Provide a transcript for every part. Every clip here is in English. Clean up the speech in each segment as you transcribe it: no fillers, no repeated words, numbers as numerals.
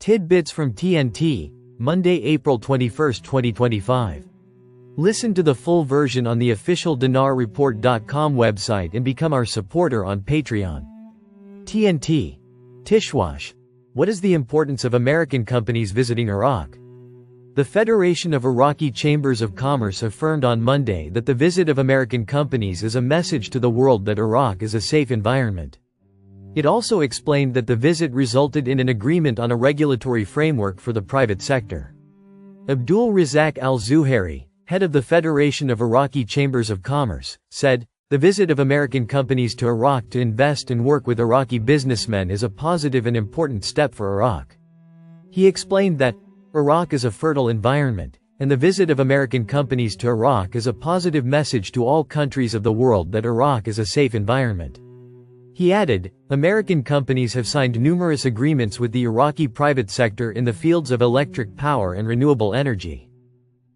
Tidbits from TNT, Monday, April 21, 2025. Listen to the full version on the official dinarreport.com website and become our supporter on Patreon. TNT. Tishwash. What is the importance of American companies visiting Iraq? The Federation of Iraqi Chambers of Commerce affirmed on Monday that the visit of American companies is a message to the world that Iraq is a safe environment. It also explained that the visit resulted in an agreement on a regulatory framework for the private sector. Abdul Razak al-Zuhairi, head of the Federation of Iraqi Chambers of Commerce, said, "The visit of American companies to Iraq to invest and work with Iraqi businessmen is a positive and important step for Iraq." He explained that, "Iraq is a fertile environment, and the visit of American companies to Iraq is a positive message to all countries of the world that Iraq is a safe environment." He added, "American companies have signed numerous agreements with the Iraqi private sector in the fields of electric power and renewable energy.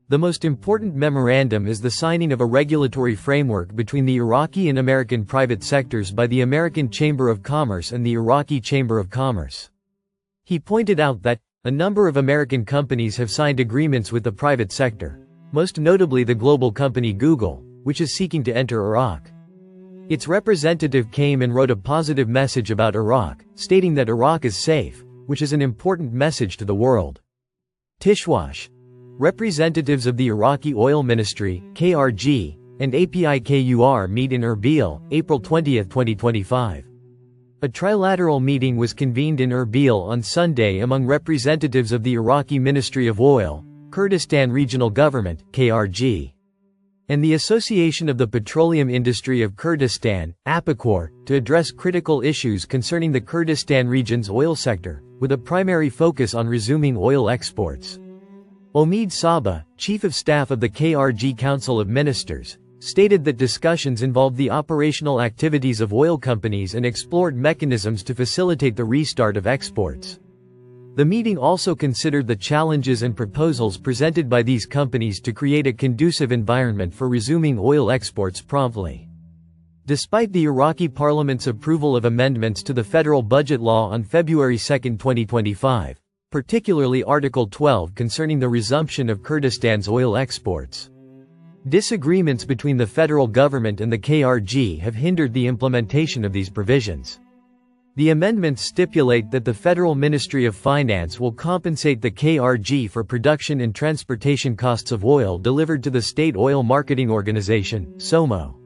The most important memorandum is the signing of a regulatory framework between the Iraqi and American private sectors by the American Chamber of Commerce and the Iraqi Chamber of Commerce." He pointed out that, a number of American companies have signed agreements with the private sector, most notably the global company Google, which is seeking to enter Iraq. Its representative came and wrote a positive message about Iraq, stating that Iraq is safe, which is an important message to the world. Tishwash. Representatives of the Iraqi Oil Ministry, KRG, and APIKUR meet in Erbil, April 20, 2025. A trilateral meeting was convened in Erbil on Sunday among representatives of the Iraqi Ministry of Oil, Kurdistan Regional Government, KRG, and the Association of the Petroleum Industry of Kurdistan, APIKUR, to address critical issues concerning the Kurdistan region's oil sector, with a primary focus on resuming oil exports. Omid Saba, Chief of Staff of the KRG Council of Ministers, stated that discussions involved the operational activities of oil companies and explored mechanisms to facilitate the restart of exports. The meeting also considered the challenges and proposals presented by these companies to create a conducive environment for resuming oil exports promptly. Despite the Iraqi parliament's approval of amendments to the federal budget law on February 2, 2025, particularly Article 12 concerning the resumption of Kurdistan's oil exports, disagreements between the federal government and the KRG have hindered the implementation of these provisions. The amendments stipulate that the Federal Ministry of Finance will compensate the KRG for production and transportation costs of oil delivered to the State Oil Marketing Organization, SOMO.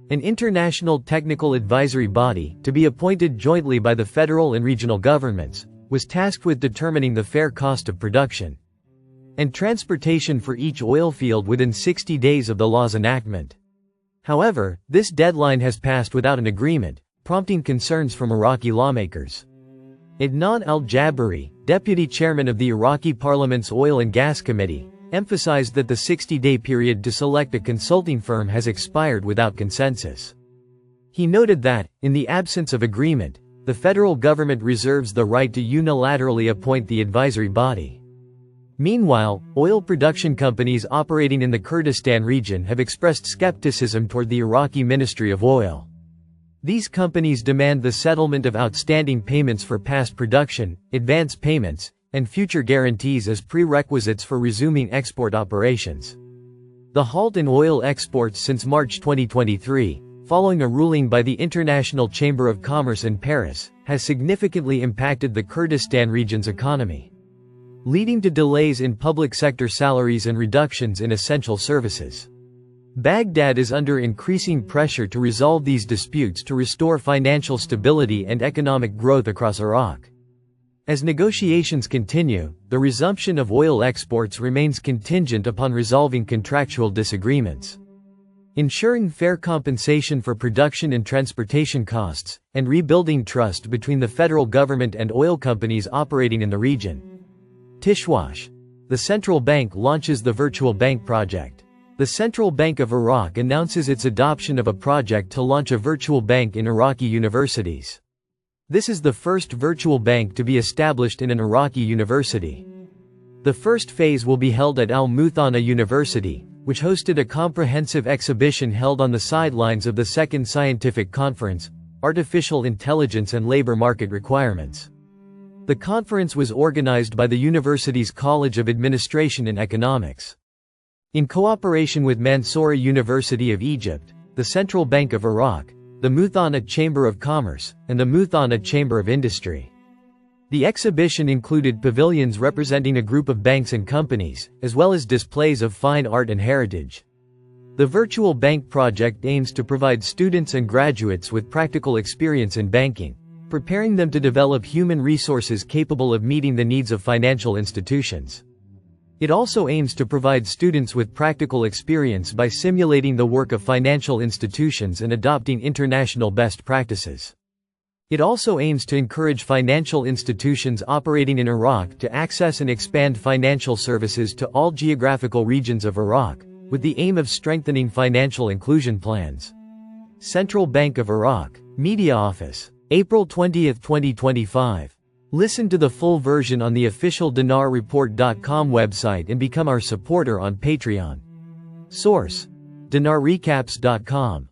An international technical advisory body, to be appointed jointly by the federal and regional governments, was tasked with determining the fair cost of production and transportation for each oil field within 60 days of the law's enactment. However, this deadline has passed without an agreement, prompting concerns from Iraqi lawmakers. Adnan al-Jabari, deputy chairman of the Iraqi Parliament's Oil and Gas Committee, emphasized that the 60-day period to select a consulting firm has expired without consensus. He noted that, in the absence of agreement, the federal government reserves the right to unilaterally appoint the advisory body. Meanwhile, oil production companies operating in the Kurdistan region have expressed skepticism toward the Iraqi Ministry of Oil. These companies demand the settlement of outstanding payments for past production, advance payments, and future guarantees as prerequisites for resuming export operations. The halt in oil exports since March 2023, following a ruling by the International Chamber of Commerce in Paris, has significantly impacted the Kurdistan region's economy, leading to delays in public sector salaries and reductions in essential services. Baghdad is under increasing pressure to resolve these disputes to restore financial stability and economic growth across Iraq. As negotiations continue, the resumption of oil exports remains contingent upon resolving contractual disagreements, ensuring fair compensation for production and transportation costs, and rebuilding trust between the federal government and oil companies operating in the region. Tishwash. The central bank launches the virtual bank project. The Central Bank of Iraq announces its adoption of a project to launch a virtual bank in Iraqi universities. This is the first virtual bank to be established in an Iraqi university. The first phase will be held at Al-Muthana University, which hosted a comprehensive exhibition held on the sidelines of the second scientific conference, Artificial Intelligence and Labor Market Requirements. The conference was organized by the university's College of Administration and Economics. In cooperation with Mansoura University of Egypt, the Central Bank of Iraq, the Muthanna Chamber of Commerce, and the Muthanna Chamber of Industry. The exhibition included pavilions representing a group of banks and companies, as well as displays of fine art and heritage. The Virtual Bank project aims to provide students and graduates with practical experience in banking, preparing them to develop human resources capable of meeting the needs of financial institutions. It also aims to provide students with practical experience by simulating the work of financial institutions and adopting international best practices. It also aims to encourage financial institutions operating in Iraq to access and expand financial services to all geographical regions of Iraq, with the aim of strengthening financial inclusion plans. Central Bank of Iraq, Media Office, April 20, 2025. Listen to the full version on the official dinarreport.com website and become our supporter on Patreon. Source: dinarrecaps.com